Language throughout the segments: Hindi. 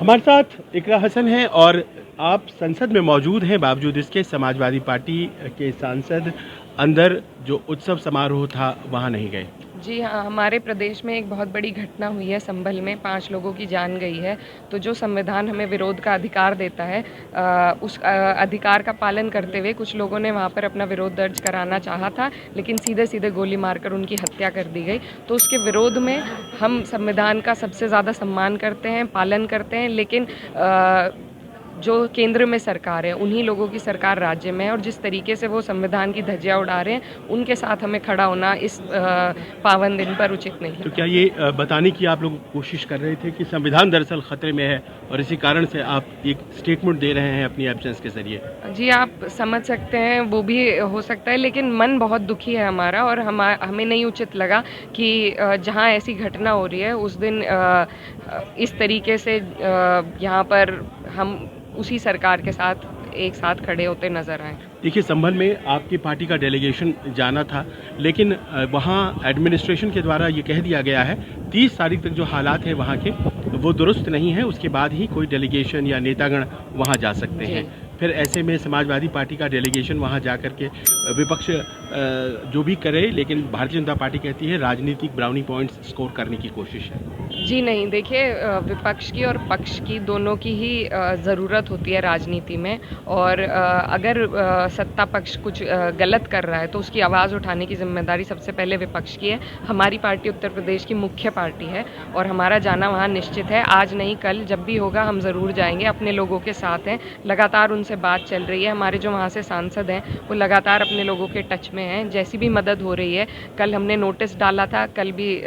हमारे साथ इकरा हसन हैं और आप संसद में मौजूद हैं, बावजूद इसके समाजवादी पार्टी के सांसद अंदर जो उत्सव समारोह था वहाँ नहीं गए। जी हाँ, हमारे प्रदेश में एक बहुत बड़ी घटना हुई है। संभल में 5 लोगों की जान गई है। तो जो संविधान हमें विरोध का अधिकार देता है, उस अधिकार का पालन करते हुए कुछ लोगों ने वहाँ पर अपना विरोध दर्ज कराना चाहा था, लेकिन सीधे-सीधे गोली मारकर उनकी हत्या कर दी गई। तो उसके विरोध में हम संविधान का सबसे ज़्यादा सम्मान करते हैं, पालन करते हैं, लेकिन जो केंद्र में सरकार है, उन्हीं लोगों की सरकार राज्य में है, और जिस तरीके से वो संविधान की धज्जियाँ उड़ा रहे हैं, उनके साथ हमें खड़ा होना इस पावन दिन पर उचित नहीं तो लगा। क्या ये बताने की आप लोग कोशिश कर रहे थे कि संविधान दरअसल खतरे में है और इसी कारण से आप एक स्टेटमेंट दे रहे हैं अपनी एब्सेंस के जरिए? जी, आप समझ सकते हैं, वो भी हो सकता है, लेकिन मन बहुत दुखी है हमारा, और हमें नहीं उचित लगा कि जहाँ ऐसी घटना हो रही है उस दिन इस तरीके से यहाँ पर हम उसी सरकार के साथ एक साथ खड़े होते नज़र आएँ। देखिए, संभल में आपकी पार्टी का डेलीगेशन जाना था, लेकिन वहाँ एडमिनिस्ट्रेशन के द्वारा ये कह दिया गया है 30 तारीख तक जो हालात हैं वहाँ के वो दुरुस्त नहीं है, उसके बाद ही कोई डेलीगेशन या नेतागण वहाँ जा सकते जी। हैं। फिर ऐसे में समाजवादी पार्टी का डेलीगेशन वहाँ जा कर के विपक्ष जो भी करे, लेकिन भारतीय जनता पार्टी कहती है राजनीतिक ब्राउनी पॉइंट्स स्कोर करने की कोशिश है। जी नहीं, देखिए, विपक्ष की और पक्ष की दोनों की ही ज़रूरत होती है राजनीति में, और अगर सत्ता पक्ष कुछ गलत कर रहा है तो उसकी आवाज़ उठाने की ज़िम्मेदारी सबसे पहले विपक्ष की है। हमारी पार्टी उत्तर प्रदेश की मुख्य पार्टी है और हमारा जाना वहाँ निश्चित है। आज नहीं कल जब भी होगा हम ज़रूर जाएँगे, अपने लोगों के साथ हैं, लगातार उनसे बात चल रही है। हमारे जो वहाँ से सांसद हैं वो लगातार अपने लोगों के टच में हैं, जैसी भी मदद हो रही है। कल हमने नोटिस डाला था, कल भी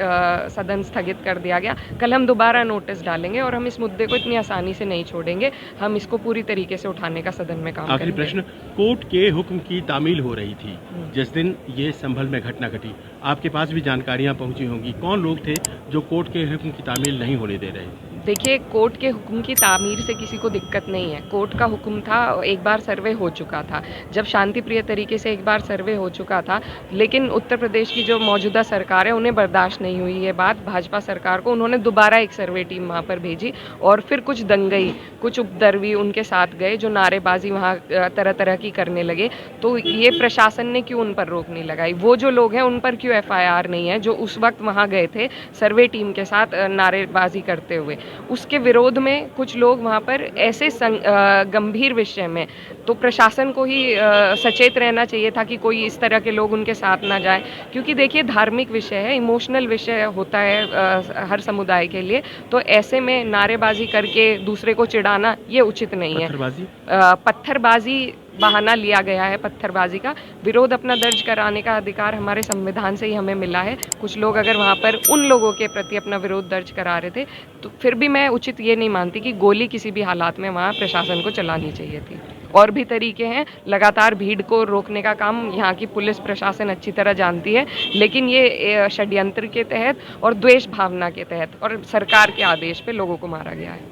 सदन स्थगित कर दिया गया। कल हम दोबारा नोटिस डालेंगे और हम इस मुद्दे को इतनी आसानी से नहीं छोड़ेंगे। हम इसको पूरी तरीके से उठाने का सदन में काम आखिरी करेंगे। प्रश्न, कोर्ट के हुक्म की तामील हो रही थी हुँ। जिस दिन ये संभल में घटना घटी, आपके पास भी जानकारियां पहुंची होंगी, कौन लोग थे जो कोर्ट के हुक्म की तामील नहीं होने दे रहे? देखिए, कोर्ट के हुक्म की तामीर से किसी को दिक्कत नहीं है। कोर्ट का हुक्म था, एक बार सर्वे हो चुका था। जब शांतिप्रिय तरीके से एक बार सर्वे हो चुका था, लेकिन उत्तर प्रदेश की जो मौजूदा सरकार है उन्हें बर्दाश्त नहीं हुई ये बात, भाजपा सरकार को। उन्होंने दोबारा एक सर्वे टीम वहाँ पर भेजी और फिर कुछ दंगई, कुछ उपद्रवी उनके साथ गए जो नारेबाजी वहाँ तरह-तरह की करने लगे। तो ये प्रशासन ने क्यों उन पर रोक नहीं लगाई? वो जो लोग हैं उन पर क्यों एफआईआर नहीं है जो उस वक़्त वहाँ गए थे सर्वे टीम के साथ नारेबाजी करते हुए? उसके विरोध में कुछ लोग वहाँ पर ऐसे गंभीर विषय में, तो प्रशासन को ही सचेत रहना चाहिए था कि कोई इस तरह के लोग उनके साथ ना जाए, क्योंकि देखिए धार्मिक विषय है, इमोशनल विषय होता है हर समुदाय के लिए। तो ऐसे में नारेबाजी करके दूसरे को चिढ़ाना ये उचित नहीं है। पत्थरबाजी? पत्थरबाजी बहाना लिया गया है पत्थरबाजी का। विरोध अपना दर्ज कराने का अधिकार हमारे संविधान से ही हमें मिला है। कुछ लोग अगर वहाँ पर उन लोगों के प्रति अपना विरोध दर्ज करा रहे थे, तो फिर भी मैं उचित ये नहीं मानती कि गोली किसी भी हालात में वहाँ प्रशासन को चलानी चाहिए थी। और भी तरीके हैं, लगातार भीड़ को रोकने का काम यहाँ की पुलिस प्रशासन अच्छी तरह जानती है, लेकिन ये षड्यंत्र के तहत और द्वेष भावना के तहत और सरकार के आदेश पे लोगों को मारा गया है।